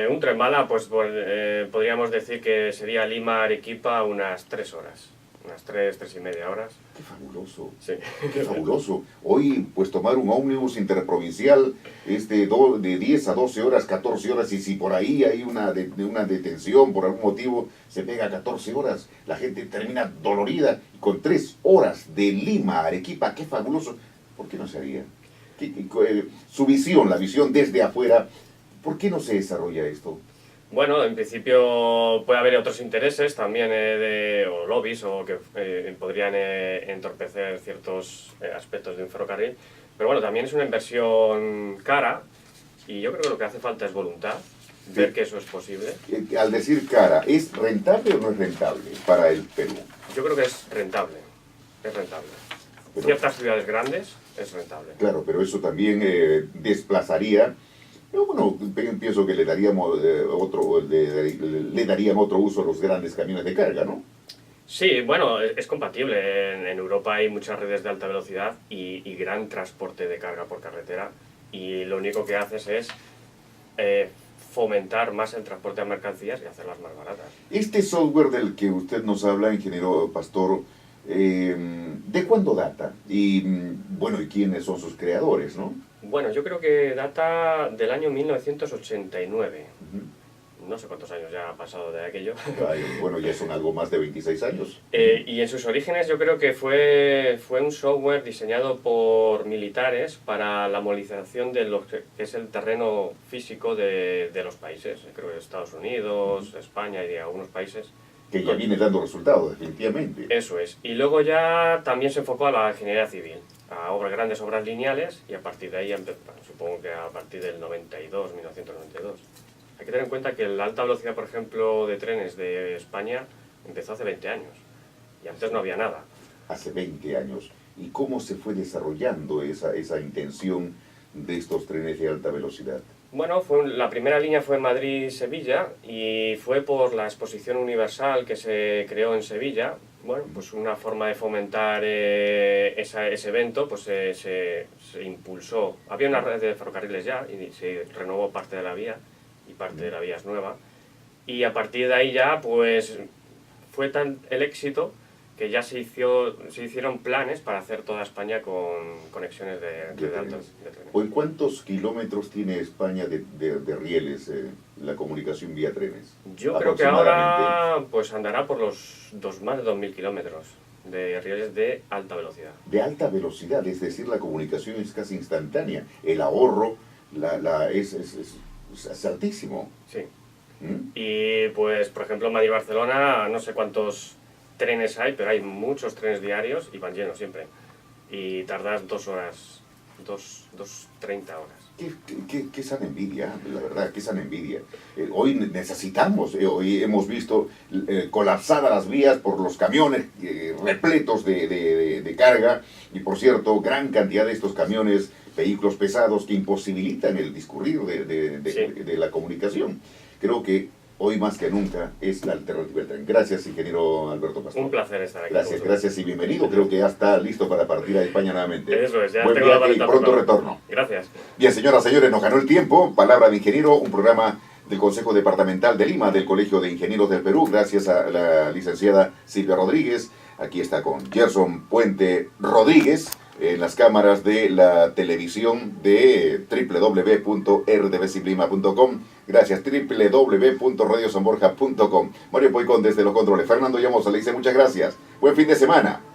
Un tren bala, pues podríamos decir que sería Lima-Arequipa unas 3 horas. Unas 3 y media horas. ¡Qué fabuloso! Sí. ¡Qué fabuloso! Hoy, pues tomar un ómnibus interprovincial es de 10 a 12 horas, 14 horas, y si por ahí hay una detención por algún motivo, se pega 14 horas. La gente termina dolorida y con 3 horas de Lima a Arequipa. ¡Qué fabuloso! ¿Por qué no se haría? Su visión, la visión desde afuera, ¿por qué no se desarrolla esto? Bueno, en principio puede haber otros intereses también o lobbies o que podrían entorpecer ciertos aspectos de un ferrocarril. Pero bueno, también es una inversión cara y yo creo que lo que hace falta es voluntad, ver que eso es posible. Al decir cara, ¿es rentable o no es rentable para el Perú? Yo creo que es rentable, es rentable. Pero, Ciertas ciudades grandes es rentable. claro, pero eso también desplazaría. Bueno, pienso que le darían otro uso a los grandes camiones de carga, ¿no? Sí, bueno, es compatible. En Europa hay muchas redes de alta velocidad y gran transporte de carga por carretera y lo único que haces es fomentar más el transporte de mercancías y hacerlas más baratas. Este software del que usted nos habla, ingeniero Pastor, ¿de cuándo data? Y bueno, ¿y quiénes son sus creadores, no? Bueno, yo creo que data del año 1989. No sé cuántos años ya ha pasado de aquello. Ay, bueno, ya son algo más de 26 años. Y en sus orígenes yo creo que fue un software diseñado por militares para la movilización de lo que es el terreno físico de los países. Creo que Estados Unidos, España y de algunos países. Que ya viene dando resultados, definitivamente. Eso es. Y luego ya también se enfocó a la ingeniería civil, a grandes obras lineales, y a partir de ahí, supongo que a partir del 1992. Hay que tener en cuenta que la alta velocidad, por ejemplo, de trenes de España empezó hace 20 años, y antes no había nada. Hace 20 años. ¿Y cómo se fue desarrollando esa intención de estos trenes de alta velocidad? Bueno, la primera línea fue Madrid-Sevilla y fue por la Exposición Universal que se creó en Sevilla. Bueno, pues una forma de fomentar ese evento, pues se impulsó. Había una red de ferrocarriles ya y se renovó parte de la vía y parte de la vía es nueva. Y a partir de ahí ya, pues fue tan el éxito que ya se hicieron planes para hacer toda España con conexiones de trenes. ¿Hoy cuántos kilómetros tiene España de rieles, la comunicación vía trenes? Yo creo que ahora pues andará por los más de 2.000 kilómetros de rieles de alta velocidad. De alta velocidad, es decir, la comunicación es casi instantánea. El ahorro es altísimo. Sí. Y pues, por ejemplo, Madrid-Barcelona, no sé cuántos trenes hay, pero hay muchos trenes diarios y van llenos siempre. Y tardas 2 horas, 2:30 horas. Qué sana envidia, la verdad, qué sana envidia. Hoy necesitamos, hoy hemos visto colapsadas las vías por los camiones repletos de carga, y por cierto, gran cantidad de estos camiones, vehículos pesados que imposibilitan el discurrir de la comunicación. Creo que hoy más que nunca es la alternativa del tren. Gracias, ingeniero Alberto Pastor. Un placer estar aquí. Gracias y bienvenido. Creo que ya está listo para partir a España nuevamente. Eso es, ya Buen tengo la viaje y maleta pronto preparada. retorno. Gracias. Bien, señoras y señores, nos ganó el tiempo. Palabra de ingeniero, un programa del Consejo Departamental de Lima, del Colegio de Ingenieros del Perú, gracias a la licenciada Silvia Rodríguez. Aquí está con Gerson Puente Rodríguez en las cámaras de la televisión de www.rdbciblima.com. Gracias, www.radiosanborja.com. Mario Poicón desde los controles. Fernando Llamosa le dice muchas gracias. Buen fin de semana.